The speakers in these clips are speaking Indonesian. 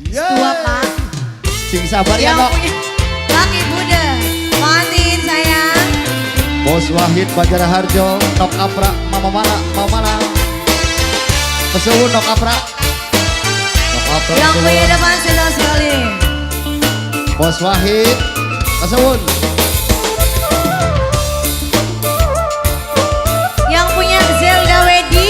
Tua Pak. Sing sabar ya Nok. Laki Buddha. Mantin sayang. Bos Wahid Banjar Harjo, Nok Apra, Mama Mala. Kesuwun Nok Apra. Nok Apra. Yang punya depan sudah sekali. Bos Wahid, kesuwun. Yang punya Zelda Wedi.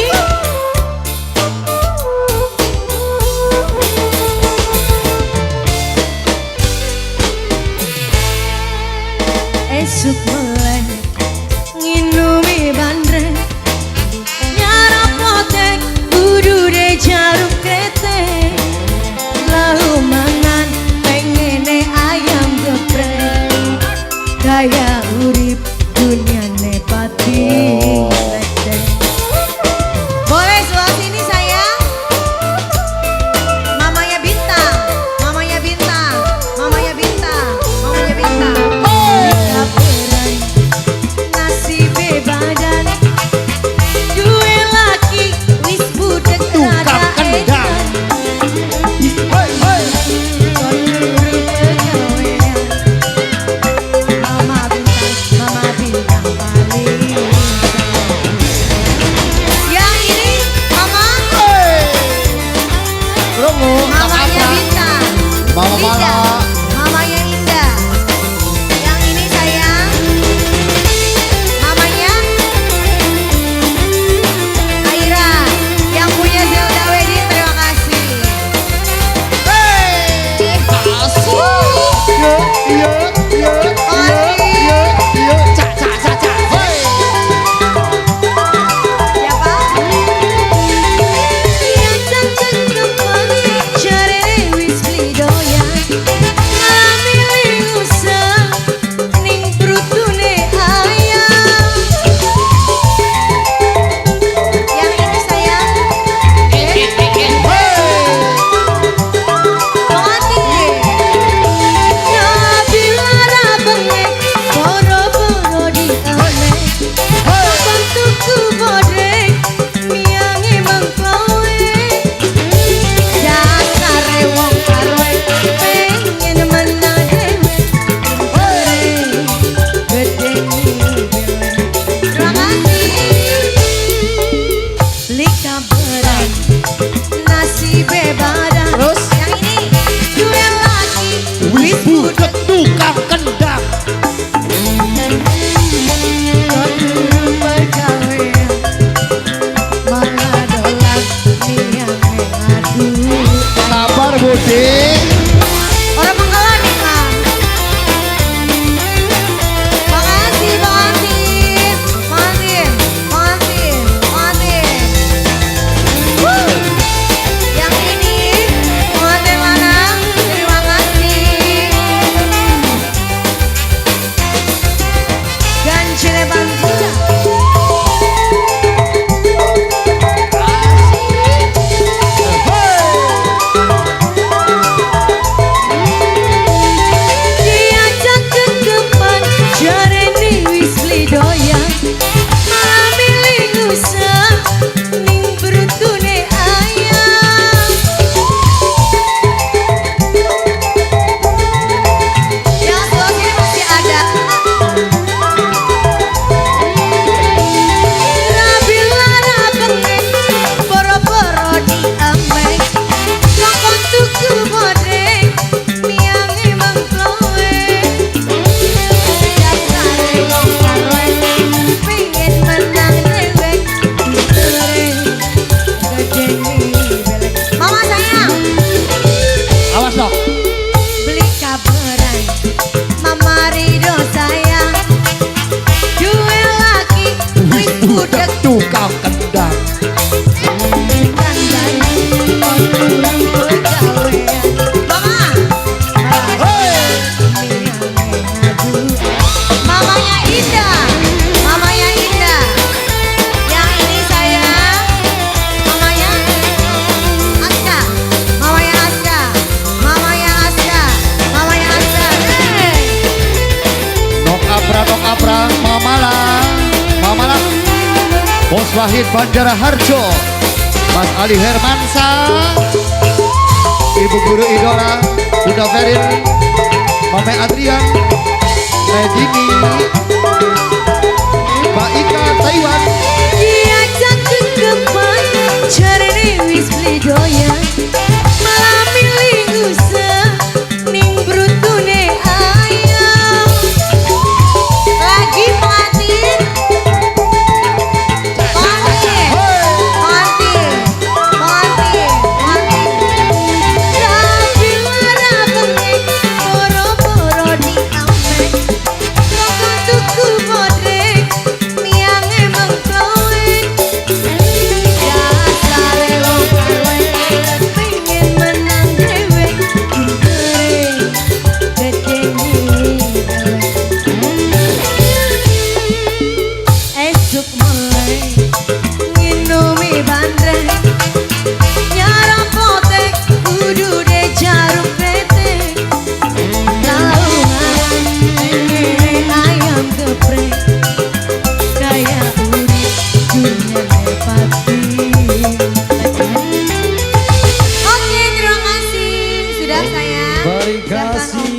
Esuk melek nginumi bandreng nyarap potek kudu de jaruk kretek lalu mangan pengene ayam geprek gaya urip dunia nepati ledek. Boleh sebelah sini sayang. Mamanya Bintang, mamanya Bintang, mamanya Bintang, mamanya Bintang. Kaperan nasibe badan duwe laki wis budek rada edan. Mama Bintang paling. Yang ini Mama Rungu, Nok mamanya Apra. Bintang. Mama Mala. Indah, mamanya Indah. Yang ini sayang. Mamanya Aira. Yang punya Zelda Wedi, terima kasih. Siapa? Yang cantik kembang, jarene wis beli doyan. Malah milih usah, ning brutune ayam. Yang ini sayang. Pengantin Nabila rabenge boro-boro diame Kapan tuku bodreng miangi mengkowe dasare wong karwe pengen menang dewe gede terima kasih beli kabaran nasibe badan. Terus? Yang ini duel lagi Wis budek tukang kendang. Sabar Budi. Orang Bangkalan nih Kang. Makasih pengantin, pengantin, pengantin, pengantin. Wuh. Yang ini pengantin lanang, terima kasih. Gancile Bangkita. Diajak ke kembang, jarene wis beli doyan. Malah milih usah, ning brutune ayam. Yang sebelah sini masih ada. Nabila rabenge boro-boro diame. Kapan tuku bodreng miangi mengkowe. Dasare wong karwe pengen menang dewek. Gede belek. Mama sayang. Awas Nok. Beli kabaran Mama Rido sayang duwe laki wis budek Tukang kendang. kandang orang pegawean. Mama mamanya Indah, mamanya Indah. Yang ini sayang mamanya Aska, mamanya Aska, mamanya Aska, mamanya Aska. Nok Apra, Mama Mala. Bos Wahid Banjar Harjo, Mas Ali Hermansa, Ibu guru idola Bunda Ferin, Mame Adrian, Dini, Mbak Ika Taiwan. Diajak ke depan jarene wis bledoya malah milih usah ning brutune ayam lagi Fatin Fatin Fatin Fatin Fatin tapi ora pengen poro-poro di amek kok tuku bodrek miang emang kowe dasare wong kowe pengen menang dhewe pintere esuk mulai nginumi bandrek nyarang potek kudu de jarum kretek laungan ayam geprek kaya urip dunia pasti. Oke, terima kasih sudah sayang. Terima kasih.